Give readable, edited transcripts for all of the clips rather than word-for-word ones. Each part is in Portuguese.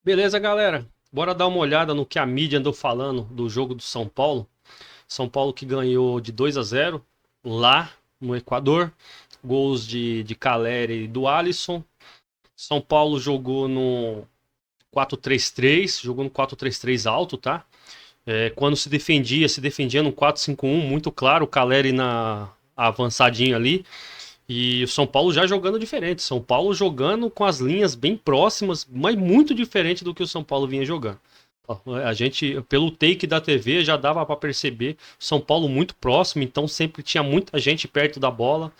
Beleza, galera? Bora dar uma olhada no que a mídia andou falando do jogo do São Paulo. São Paulo que ganhou de 2-0 lá no Equador. Gols de Caleri e do Alisson. São Paulo jogou no 4-3-3, jogou no 4-3-3 alto, tá? Quando se defendia no 4-5-1, muito claro, o Caleri na avançadinha ali. E o São Paulo já jogando diferente. São Paulo jogando com as linhas bem próximas, mas muito diferente do que o São Paulo vinha jogando. A gente, pelo take da TV, já dava para perceber São Paulo muito próximo, então sempre tinha muita gente perto da bola.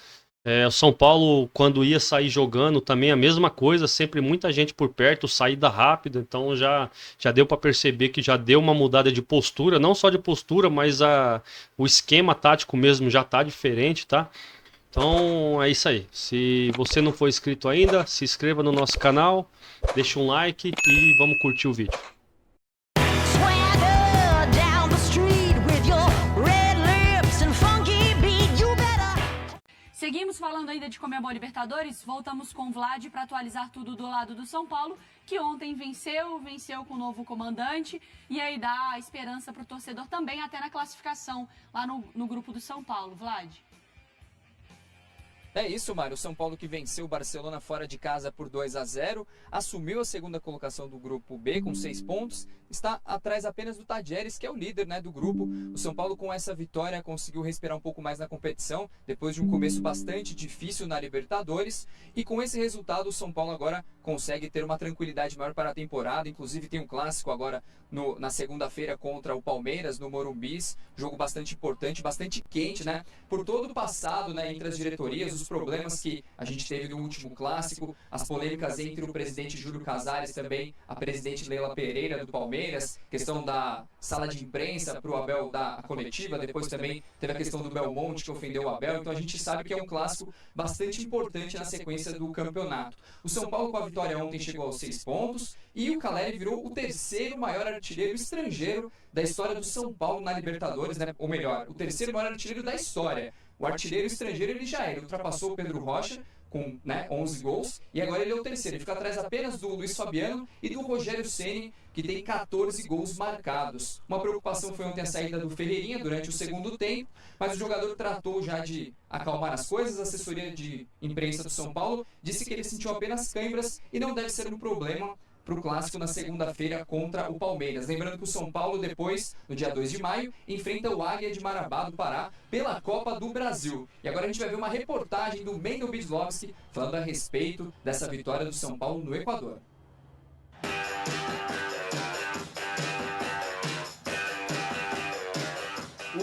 O São Paulo, quando ia sair jogando, também a mesma coisa, sempre muita gente por perto, saída rápida, então já deu para perceber que já deu uma mudada de postura, não só de postura, mas o esquema tático mesmo já tá diferente, tá? Então é isso aí. Se você não for inscrito ainda, se inscreva no nosso canal, deixa um like e vamos curtir o vídeo. Swagger down the street with your red lips and funky beat. You better. Seguimos falando ainda de Conmebol Libertadores, voltamos com o Vlad para atualizar tudo do lado do São Paulo, que ontem venceu com o novo comandante, e aí dá esperança para o torcedor também, até na classificação lá no grupo do São Paulo. Vlad. É isso, Mário. O São Paulo que venceu o Barcelona fora de casa por 2-0, assumiu a segunda colocação do grupo B com 6 pontos, está atrás apenas do Tadieres, que é o líder, do grupo. O São Paulo com essa vitória conseguiu respirar um pouco mais na competição, depois de um começo bastante difícil na Libertadores, e com esse resultado o São Paulo agora consegue ter uma tranquilidade maior para a temporada. Inclusive tem um clássico agora na segunda-feira contra o Palmeiras, no Morumbi, jogo bastante importante, bastante quente, por todo o passado, entre as diretorias, os problemas que a gente teve no último clássico, as polêmicas entre o presidente Júlio Casares também, a presidente Leila Pereira do Palmeiras, questão da sala de imprensa para o Abel dar a coletiva, depois também teve a questão do Belmonte que ofendeu o Abel, então a gente sabe que é um clássico bastante importante na sequência do campeonato. O São Paulo com a vitória ontem chegou aos 6 pontos e o Caleri virou o terceiro maior artilheiro estrangeiro da história do São Paulo na Libertadores, ou melhor, o terceiro maior artilheiro da história. O artilheiro estrangeiro ele ultrapassou o Pedro Rocha com 11 gols e agora ele é o terceiro. Ele fica atrás apenas do Luiz Fabiano e do Rogério Ceni, que tem 14 gols marcados. Uma preocupação foi ontem a saída do Ferreirinha durante o segundo tempo, mas o jogador tratou já de acalmar as coisas. A assessoria de imprensa do São Paulo disse que ele sentiu apenas câimbras e não deve ser um problema para o clássico na segunda-feira contra o Palmeiras. Lembrando que o São Paulo depois, no dia 2 de maio, enfrenta o Águia de Marabá do Pará pela Copa do Brasil. E agora a gente vai ver uma reportagem do Mendel Bidlovski falando a respeito dessa vitória do São Paulo no Equador.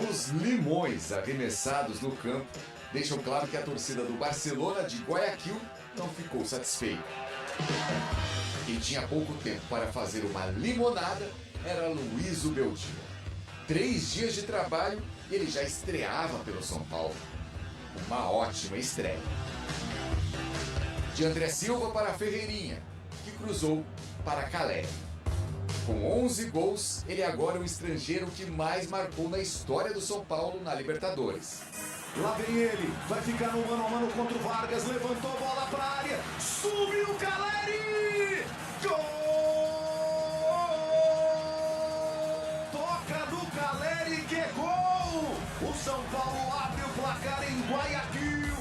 Os limões arremessados no campo deixam claro que a torcida do Barcelona de Guayaquil não ficou satisfeita. Quem tinha pouco tempo para fazer uma limonada era Luiz Ubeldino. 3 dias de trabalho e ele já estreava pelo São Paulo. Uma ótima estreia. De André Silva para Ferreirinha, que cruzou para Caleri. Com 11 gols, ele agora é o estrangeiro que mais marcou na história do São Paulo na Libertadores. Lá vem ele, vai ficar no mano a mano contra o Vargas, levantou a bola para a área, subiu o Caleri! Gol! Toca do Caleri, que é gol! O São Paulo abre o placar em Guayaquil.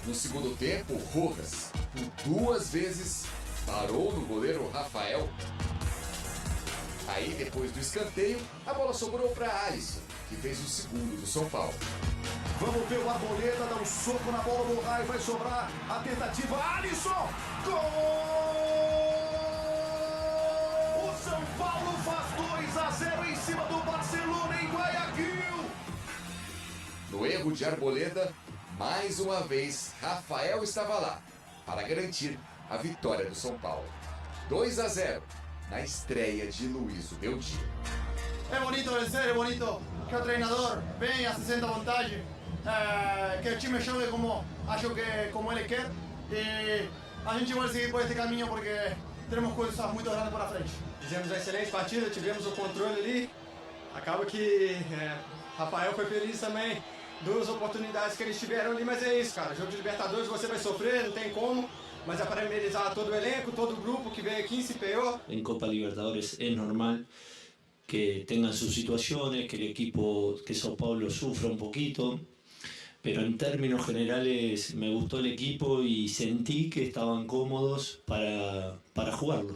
No segundo tempo, Rojas, por 2 vezes, parou no goleiro Rafael. Aí, depois do escanteio, a bola sobrou para Alisson, que fez o segundo do São Paulo. Vamos ver o Arboleda, dá um soco na bola do raio, vai sobrar a tentativa. Alisson! Gol! O São Paulo faz 2-0 em cima do Barcelona em Guayaquil. No erro de Arboleda, mais uma vez, Rafael estava lá para garantir a vitória do São Paulo. 2-0 na estreia de Luiz Ubeldino. É bonito vencer, é bonito que o treinador venha, se senta à vontade, que o time jogue como ele quer, e a gente vai seguir por este caminho porque temos coisas muito grandes pela frente. Fizemos uma excelente partida, tivemos o controle ali, acaba que Rafael foi feliz também, 2 oportunidades que eles tiveram ali, mas é isso, cara, jogo de Libertadores você vai sofrer, não tem como, mas é parabenizar todo o elenco, todo o grupo que veio aqui e se empenhou. En Copa Libertadores es normal que tengan sus situaciones, que el equipo, que Sao Paulo sufra un poquito, pero en términos generales me gustó el equipo y sentí que estaban cómodos para jugarlo.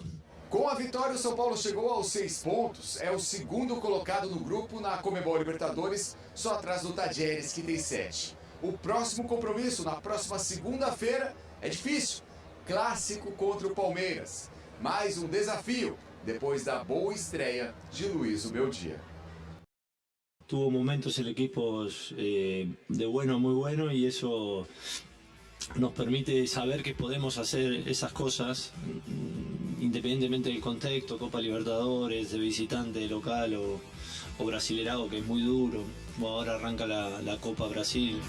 Com a vitória, o São Paulo chegou aos 6 pontos. É o segundo colocado no grupo na Conmebol Libertadores, só atrás do Tadieres, que tem 7. O próximo compromisso, na próxima segunda-feira, é difícil. Clássico contra o Palmeiras. Mais um desafio, depois da boa estreia de Luiz Ubeldia. Tuvo momentos el equipo de bueno a muy bueno y eso nos permite saber que podemos hacer esas cosas independientemente del contexto, Copa Libertadores, de visitante, de local o brasilerado, que es muy duro. Ahora arranca la Copa Brasil.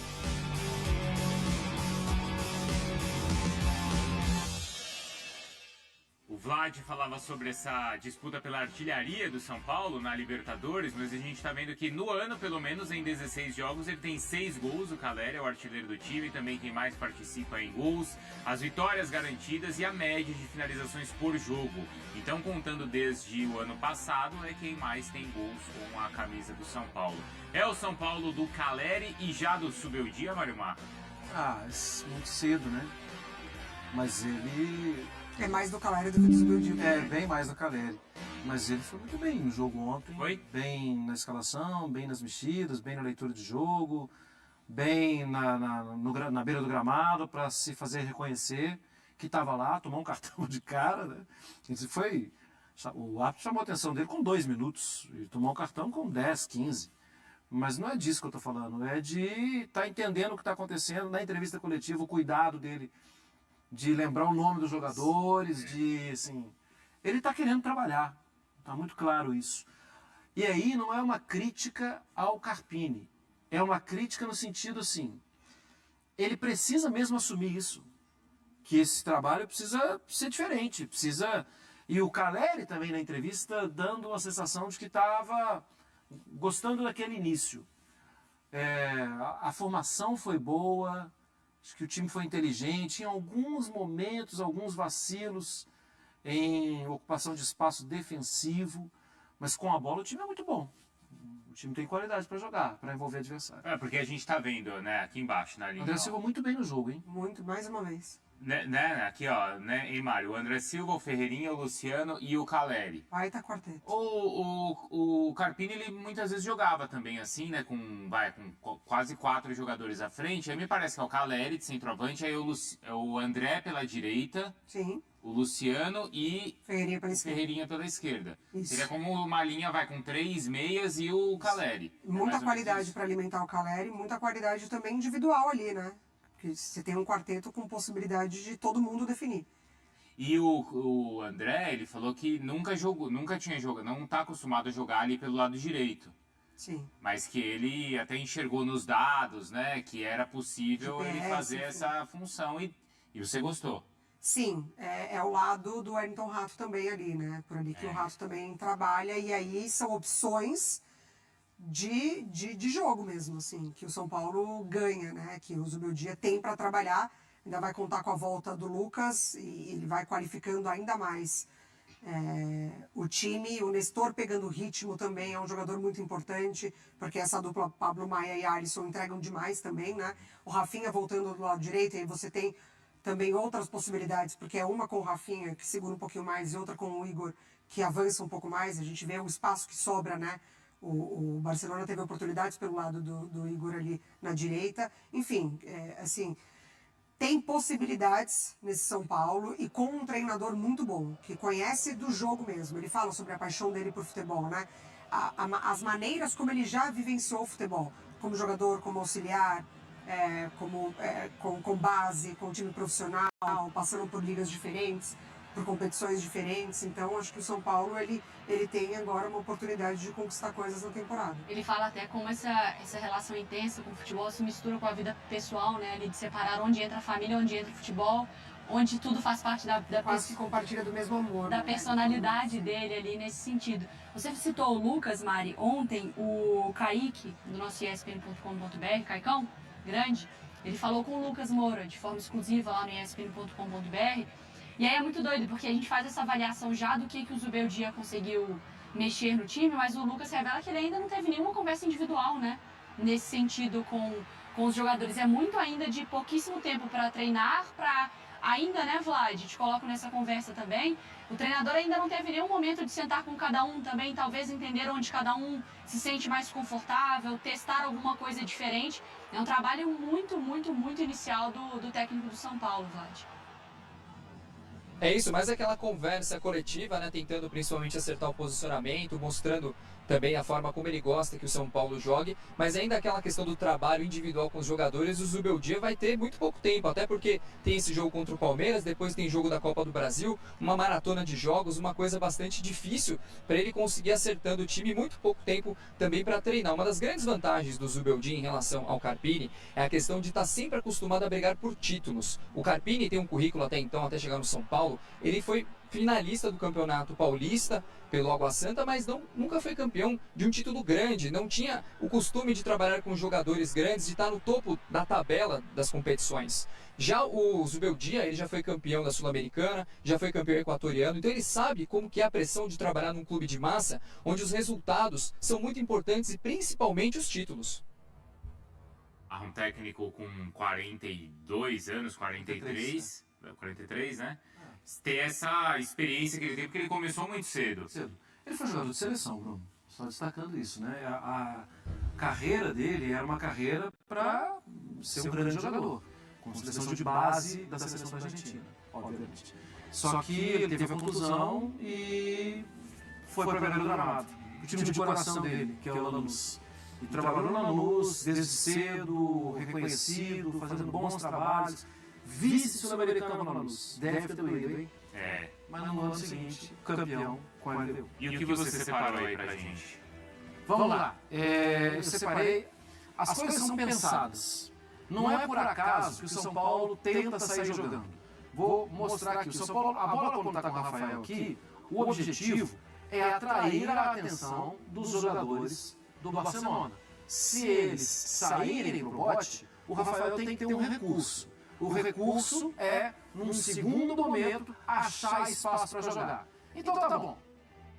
O Vlad falava sobre essa disputa pela artilharia do São Paulo na Libertadores, mas a gente está vendo que no ano, pelo menos em 16 jogos, ele tem 6 gols. O Caleri é o artilheiro do time, também quem mais participa em gols, as vitórias garantidas e a média de finalizações por jogo. Então, contando desde o ano passado, é quem mais tem gols com a camisa do São Paulo. É o São Paulo do Caleri e já do Subeldia, Mário Marco? Muito cedo, né? Mas ele... É mais do Caleri do que do Subeldia. É, bem mais do Caleri. Mas ele foi muito bem no jogo ontem. Foi? Bem na escalação, bem nas mexidas, bem na leitura de jogo, bem na beira do gramado para se fazer reconhecer que estava lá, tomou um cartão de cara, né? O árbitro chamou a atenção dele com 2 minutos e tomou um cartão com 10, 15. Mas não é disso que eu estou falando, é de estar entendendo o que está acontecendo na entrevista coletiva, o cuidado dele de lembrar o nome dos jogadores, ele está querendo trabalhar, está muito claro isso. E aí não é uma crítica ao Carpini, é uma crítica no sentido assim, ele precisa mesmo assumir isso, que esse trabalho precisa ser diferente, E o Caleri também na entrevista dando uma sensação de que estava gostando daquele início. A formação foi boa, acho que o time foi inteligente, em alguns momentos, alguns vacilos em ocupação de espaço defensivo, mas com a bola o time é muito bom. O time tem qualidade para jogar, para envolver adversário. Porque a gente está vendo, né, aqui embaixo na linha. André Silva muito bem no jogo, hein? Muito, mais uma vez. Aqui, ó, né, hein, Mário? O André Silva, o Ferreirinha, o Luciano e o Caleri. Aí tá quarteto. O Carpini, ele muitas vezes jogava também assim, né? Com quase 4 jogadores à frente. Aí me parece que é o Caleri de centroavante, aí o André pela direita. Sim. O Luciano e Ferreirinha pela esquerda. Isso. Seria como uma linha com 3 meias e o Caleri. Muita qualidade para alimentar o Caleri, muita qualidade também individual ali, né? Porque você tem um quarteto com possibilidade de todo mundo definir. E o André, ele falou que nunca tinha jogado, não está acostumado a jogar ali pelo lado direito. Sim. Mas que ele até enxergou nos dados, né, que era possível ele fazer essa função e você gostou. Sim, é o lado do Wellington Rato também ali, né? Por ali que o Rato também trabalha, e aí são opções de jogo mesmo, assim, que o São Paulo ganha, né? Que o Zubeldia tem para trabalhar, ainda vai contar com a volta do Lucas e ele vai qualificando ainda mais o time. O Nestor pegando ritmo também é um jogador muito importante, porque essa dupla Pablo Maia e Alisson entregam demais também, né? O Rafinha voltando do lado direito, aí você tem também outras possibilidades, porque é uma com o Rafinha, que segura um pouquinho mais, e outra com o Igor, que avança um pouco mais. A gente vê o espaço que sobra, né? O Barcelona teve oportunidades pelo lado do Igor ali na direita. Enfim, assim, tem possibilidades nesse São Paulo e com um treinador muito bom, que conhece do jogo mesmo. Ele fala sobre a paixão dele por futebol, né? As maneiras como ele já vivenciou o futebol, como jogador, como auxiliar, com base, com time profissional, passando por ligas diferentes, por competições diferentes. Então acho que o São Paulo ele tem agora uma oportunidade de conquistar coisas na temporada. Ele fala até como essa relação intensa com o futebol se mistura com a vida pessoal, né? Ali de separar onde entra a família, onde entra o futebol, onde tudo faz parte da quase que compartilha do mesmo amor, da personalidade dele ali nesse sentido. Você citou o Lucas, Mari, ontem o Kaique, do nosso ESPN.com.br, Caicão, grande, Ele falou com o Lucas Moura de forma exclusiva lá no espn.com.br. E aí é muito doido, porque a gente faz essa avaliação já do que o Zubeldia conseguiu mexer no time, mas o Lucas revela que ele ainda não teve nenhuma conversa individual, né? Nesse sentido com os jogadores. É muito ainda de pouquíssimo tempo para treinar, para ainda, né, Vlad? Te coloco nessa conversa também. O treinador ainda não teve nenhum momento de sentar com cada um também, talvez entender onde cada um se sente mais confortável, testar alguma coisa diferente. É um trabalho muito, muito, muito inicial do técnico do São Paulo, Vlad. É isso, mas aquela conversa coletiva, né, tentando principalmente acertar o posicionamento, mostrando também a forma como ele gosta que o São Paulo jogue, mas ainda aquela questão do trabalho individual com os jogadores, o Zubeldia vai ter muito pouco tempo, até porque tem esse jogo contra o Palmeiras, depois tem jogo da Copa do Brasil, uma maratona de jogos, uma coisa bastante difícil para ele conseguir acertando o time, muito pouco tempo também para treinar. Uma das grandes vantagens do Zubeldia em relação ao Carpini é a questão de estar sempre acostumado a brigar por títulos. O Carpini tem um currículo até então, até chegar no São Paulo, ele foi finalista do Campeonato Paulista pelo Água Santa, mas nunca foi campeão de um título grande, não tinha o costume de trabalhar com jogadores grandes, de estar no topo da tabela das competições. Já o Zubeldia, ele já foi campeão da Sul-Americana, já foi campeão equatoriano, então ele sabe como que é a pressão de trabalhar num clube de massa, onde os resultados são muito importantes e principalmente os títulos. Um técnico com 42 anos, 43, né? Ter essa experiência que ele tem, porque ele começou muito cedo. Ele foi jogador de seleção, Bruno. Só destacando isso, né? A carreira dele era uma carreira para ser um grande jogador, com seleção de base da seleção da Argentina, obviamente. Só que ele teve a contusão e foi para o Belo Gramado, o time de coração dele, que é o Lanús. E trabalhou no Lanús desde cedo, reconhecido, fazendo bons trabalhos. Vice-sul-americano no Lanús. Deve ter doído, hein? Mas no ano seguinte, campeão com a LDU. E o que você separou aí pra gente? Vamos lá. Eu separei. As coisas são pensadas. Não é por acaso que o São Paulo tenta sair jogando. Vou mostrar aqui. O São Paulo, a bola quando está com o Rafael aqui, o objetivo é atrair a atenção dos jogadores do Barcelona. Se eles saírem pro bote, o Rafael tem que ter um recurso. O recurso é, num segundo momento, achar espaço para jogar. Então tá bom.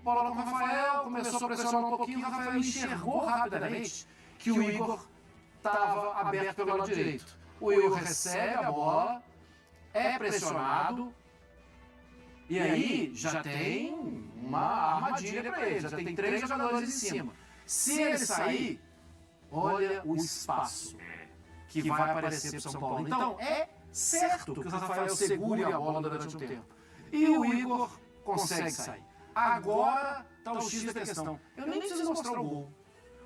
Bola com o Rafael, começou a pressionar um pouquinho, o Rafael enxergou rapidamente que o Igor estava aberto pelo lado direito. O Igor recebe a bola, é pressionado, e aí já tem uma armadilha para ele, já tem 3 jogadores em cima. Se ele sair, olha o espaço que vai aparecer para o São Paulo. Então, é certo que o Rafael segure a bola durante um tempo. E o Igor consegue sair. Agora está o X da questão. Eu nem preciso mostrar o gol.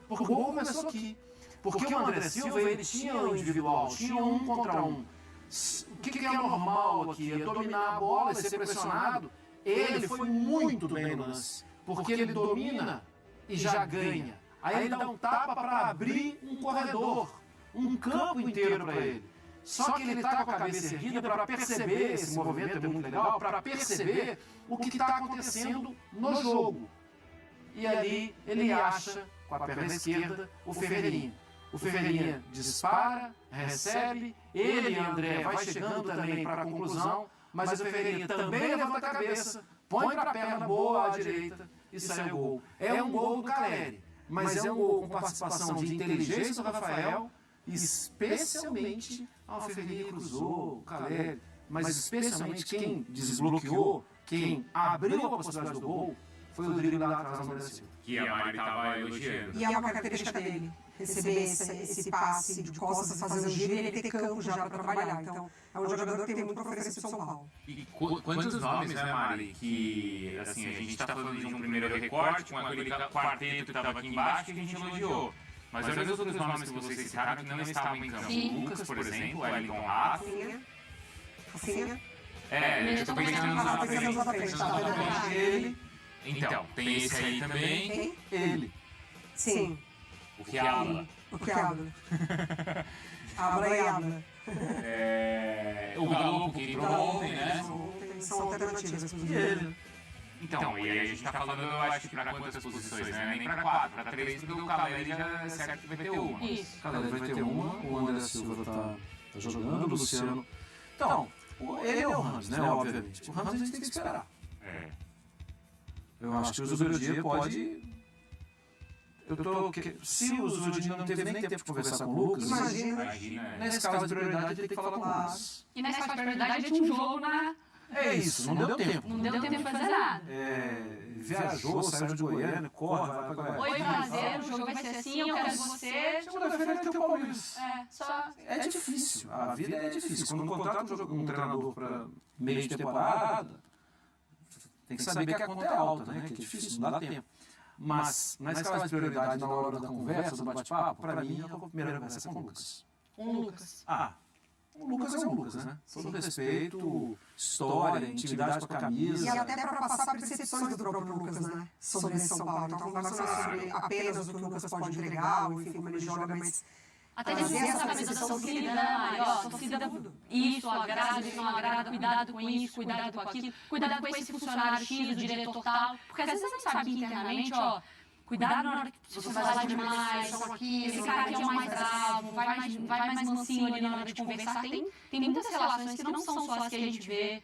Porque o gol começou aqui. Porque o André Silva, ele tinha um individual, tinha 1 contra 1. O que é normal aqui? É dominar a bola e ser pressionado. Ele foi muito bem no lance. Porque ele domina e já ganha. Aí ele dá um tapa para abrir um corredor. Um campo inteiro para ele. Só que ele está com a cabeça erguida para perceber, esse movimento é muito legal, para perceber o que está acontecendo no jogo. E ali ele acha, com a perna esquerda, o Ferreirinha. O Ferreirinha dispara, recebe, ele e André vai chegando também para a conclusão, mas o Ferreirinha também levanta a cabeça, põe para a perna boa à direita e sai o gol. É um gol do Caleri, mas é um gol com participação de inteligência do Rafael, especialmente o Ferreirinha cruzou, o Caleri, mas especialmente quem desbloqueou, quem abriu a possibilidade do gol, foi o drible lá atrás do André Silva. Que a Mari estava elogiando. E é uma característica dele, receber esse passe de costas, fazer um giro e ele ter campo já para trabalhar. Então, é um jogador que tem muito para oferecer para o São Paulo. E quantos nomes, né, Mari, que, assim, a gente está falando de um primeiro recorte, com aquele quarteto que estava aqui embaixo, que a gente elogiou. Mas olha os outros nomes que vocês citaram que não estavam em campo. O Lucas, por exemplo, o Wellington Rato. Rafinha. Eu estou pensando nos frente. Ele. Então, tem esse aí também. Ele. Sim. O que habla. O que habla. Habla e habla. O Galo que entrou ontem, né? São alternativas. E ele. Então, e aí a gente tá falando, eu acho que para quantas posições, né? Nem para 4, para 3, porque o Caleri já é certo que vai ter uma. Isso. O Caleri vai ter uma, o André Silva Tá jogando o Luciano. Então, ele é o Ramos, né? Obviamente. O Ramos a gente tem que esperar. Eu acho que o Zubeldia pode... Se o Zubeldia não teve nem tempo de conversar com o Lucas, Imagina. nessa escala de prioridade ele tem que falar com o Lucas. E nessa prioridade tinha um jogo na... É isso, não deu tempo. Não deu tempo de fazer nada. Viajou, saiu de Goiânia, corre, vai pra Goiânia. 8-0, o jogo vai ser assim, eu quero você. Segunda-feira tem o Palmeiras. Só... É difícil, a vida é difícil. Quando contrata um treinador para meio de temporada, tem que saber que a conta é alta, né? Que é difícil, não dá tempo. Mas, na escala de prioridade, na hora da conversa, do bate-papo, para mim, a primeira conversa é com o Lucas. Com o Lucas. O Lucas é o Lucas, né? Todo respeito, história, intimidade com a camisa. E até para passar percepções do próprio Lucas, né? Sobre esse São Paulo. Então, não vai ser sobre apenas o que o Lucas pode entregar, ou enfim, como ele joga, mas... Até mesmo essa camisa da torcida, né, Mari? Ó, torcida, isso agrada, isso não agrada, cuidado com isso, cuidado com aquilo, cuidado com esse funcionário X, o diretor tal. Porque às vezes a gente sabe que internamente, ó, cuidado na hora que você vai lá demais, esse cara aqui é o mais bravo, vai mais mansinho ali na hora de conversar. Tem muitas relações que não são só as que a gente vê,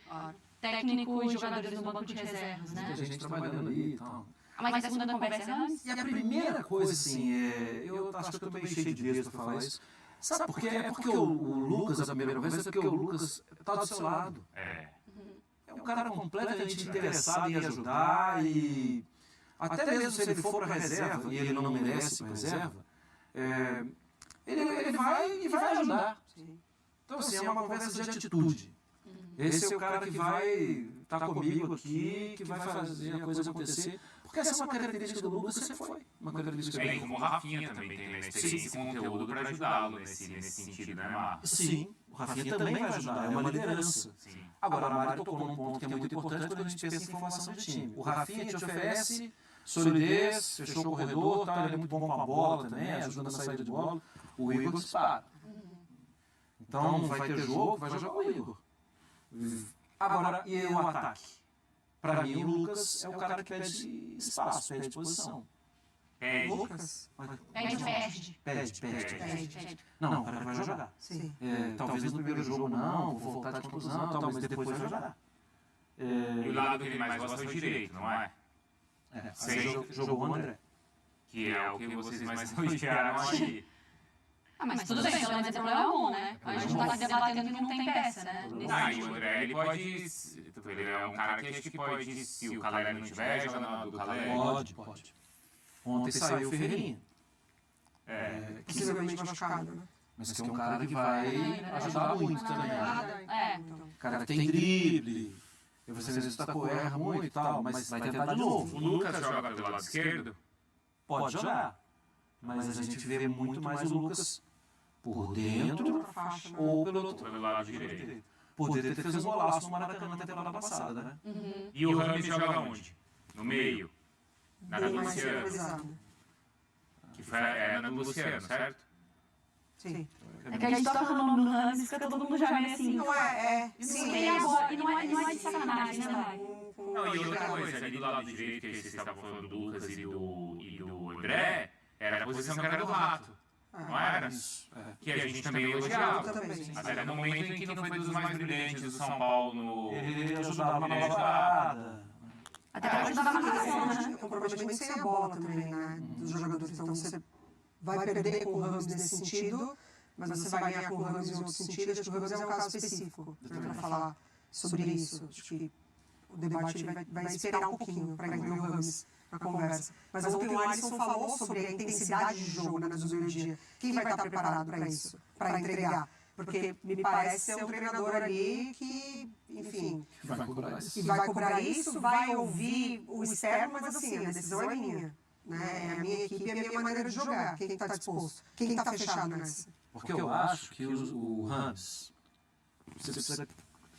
técnico e jogadores no banco de reservas, né? Tem gente trabalhando ali e tal. Mas a segunda conversa é antes? E a primeira coisa, assim, eu acho que eu tô meio cheio de Deus para falar isso. Sabe por quê? É porque o Lucas, a primeira conversa, é porque o Lucas tá do seu lado. É um cara completamente interessado em ajudar e... Até mesmo se ele for para reserva, e ele não merece para reserva, ele vai ajudar. Então, assim, é uma conversa de atitude. Esse é o cara que vai estar comigo aqui, que vai fazer a coisa acontecer. Porque essa é uma característica do Lucas, sempre foi uma característica dele. Como o Rafinha também tem experiência e conteúdo para ajudá-lo nesse sentido, né, Marcos? Sim, o Rafinha também vai ajudar, é uma liderança. Agora, a Mari tocou num ponto que é muito importante quando a gente pensa em formação de time. O Rafinha te oferece solidez, fechou o corredor, tá, ele é muito bom com a bola também, ajuda na saída de bola. O Igor dispara. Então, vai ter jogo, vai jogar o Igor. Agora, e o ataque? Para mim, o Lucas é o cara que pede espaço, pede posição. Lucas? Pede. Não, o cara vai jogar. Sim. Talvez no primeiro jogo não, vou voltar de contusão, mas depois vai jogar. E o lado que ele mais gosta é o direito, não é? Jogou o André. Que é o que vocês mais elogiaram aqui. Mas tudo bem, pelo menos é problema bom, né? A gente não tá debatendo que não tem peça, né? E o André, ele pode... Ele é um cara que acho que pode, se o Caleri não tiver, joga na do Caleri. Pode. Ontem saiu o Ferreirinha. Possivelmente machucado, né? Mas que é um cara que vai ajudar muito também. O cara que tem drible. Você destacou, erra muito e tal, mas vai tentar de novo. O Lucas joga pelo lado esquerdo? Pode jogar. Mas a gente vê muito mais o Lucas por dentro ou pelo lado direito. Poderia ter feito um golaço no Maracanã na temporada passada, né? E o Rames joga onde? No meio? Na do Luciano. Que foi a do Luciano, certo? Sim. É que a gente toca no nome do Rames, fica todo mundo já meio assim. Não é. Sim, e não é de sacanagem, né, Mari? Não, e outra coisa, ali do lado direito, que vocês estavam falando do Lucas e do André, era a posição que era do Rato. Não era? Que a gente também elogiava. Mas era no momento em que não foi dos mais brilhantes do São Paulo no... Ele ajudava na jogada. Até pra ajudar na marcação, né? O comprometimento sem a bola também, né? Dos jogadores. Então você vai perder com o Ramos nesse sentido, mas você vai ganhar com o Ramos em outro sentido. Acho que o Ramos é um caso específico para falar sobre isso. Acho que o debate vai esperar um pouquinho para incluir o Ramos na conversa. Mas ontem o Alisson falou sobre a intensidade de jogo na Zubeldia. Quem vai estar preparado para isso, para entregar? Porque me parece ser um treinador ali que, enfim, que vai cobrar isso, vai ouvir o externo, mas assim, a decisão é minha. Né? É a minha equipe e a minha maneira de jogar. Quem está disposto? Quem está fechado nessa? Porque eu acho que o Rams,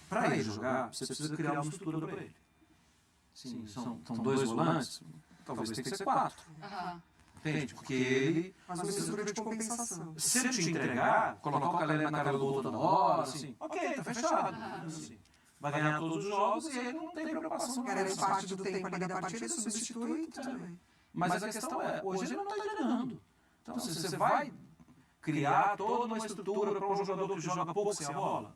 para ele jogar, você precisa criar uma estrutura para ele. Sim, são dois volantes, talvez tenha que ser 4. Entende? Porque ele... Faz uma estrutura de compensação. Se ele te entregar, colocar o Caleri na cara do outro toda hora, assim, ok, tá fechado. Assim, vai ganhar todos os jogos e ele não tem preocupação. Garante parte do tempo ali da partida, substitui e tudo bem. Mas a questão é, hoje ele não está treinando. Então, você vai criar toda uma estrutura para um jogador que joga pouco sem a bola?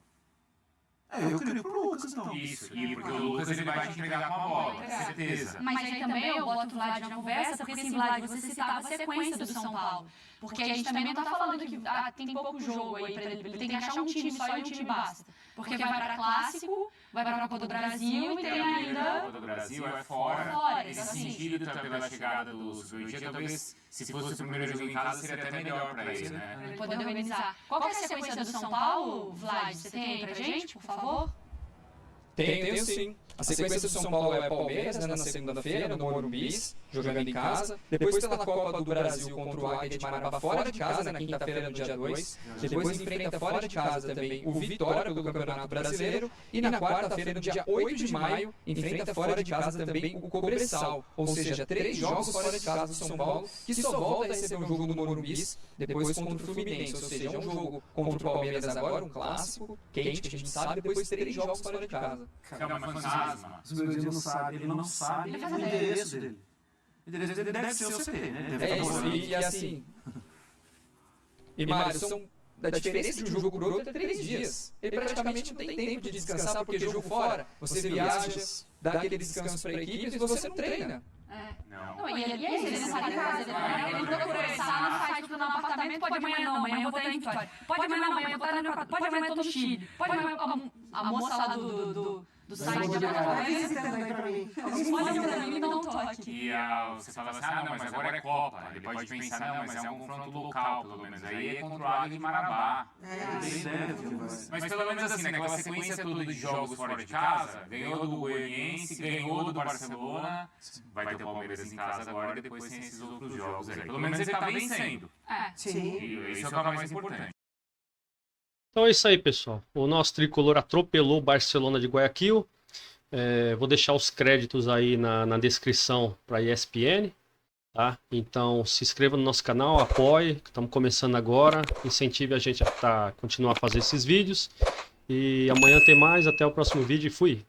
Eu crio pro Lucas, então. Isso, e porque o Lucas ele vai te entregar com a bola, com certeza. Mas aí também eu boto o Vlad na conversa, porque assim, Vlad, você citava a sequência do São Paulo. Porque a gente também não tá falando que tem pouco jogo aí pra ele tem que achar um time só e um time basta. Porque vai para Clássico, vai para a Copa do Brasil e tem ainda... A Copa do Brasil é fora. Nesse sentido, pela chegada do Sub-20, talvez, se fosse o primeiro jogo em casa, seria até melhor pra ele, né? Pra ele poder organizar. Qual que é a sequência do São Paulo, Vlad? Você tem aí pra gente, por favor? Tenho sim. A sequência do São Paulo é Palmeiras, né, na segunda-feira, no Morumbi, jogando em casa. Depois pela Copa do Brasil contra o Águia de Marabá, fora de casa, na quinta-feira, no dia 2. Depois enfrenta fora de casa também o Vitória pelo Campeonato Brasileiro. E na quarta-feira, no dia 8 de maio, enfrenta fora de casa também o Cobressal. Ou seja, 3 jogos fora de casa do São Paulo, que só volta a receber um jogo no Morumbi depois contra o Fluminense. Ou seja, é um jogo contra o Palmeiras agora, um clássico, quente, que a gente sabe, depois 3 jogos fora de casa. É uma fantasma. Os meus não sabe, ele não sabe o endereço dele. O endereço dele deve ser o CT, né? É isso, e assim... E Mário, da diferença de um jogo pro outro é 3 dias. Ele praticamente não tem tempo de descansar, porque jogo fora, você viaja, dá aquele descanso para equipes e você não treina. Não, e ele não sai de casa, ele não procura conversar, não faz tudo no apartamento, pode amanhã não, amanhã eu vou estar em Vitória. Pode amanhã não, amanhã eu vou estar no Equador, pode amanhã eu tô no Chile, pode amanhã a moça lá do site de Pode pra mim, me dá um toque. E você fala assim, não, mas agora é Copa. Ele pode pensar, não, mas é um confronto local, pelo menos. Aí é contra o Águia de Marabá. Mas pelo menos assim, naquela sequência toda de jogos fora de casa, ganhou do Goianiense, ganhou do Barcelona, vai ter o Palmeiras em casa agora e depois tem esses outros jogos aí. Pelo menos ele tá vencendo. Sim. E isso é o mais importante. Então é isso aí, pessoal. O nosso tricolor atropelou o Barcelona de Guayaquil. Vou deixar os créditos aí na descrição para a ESPN. Tá? Então se inscreva no nosso canal, apoie, que estamos começando agora. Incentive a gente a continuar a fazer esses vídeos. E amanhã tem mais. Até o próximo vídeo e fui!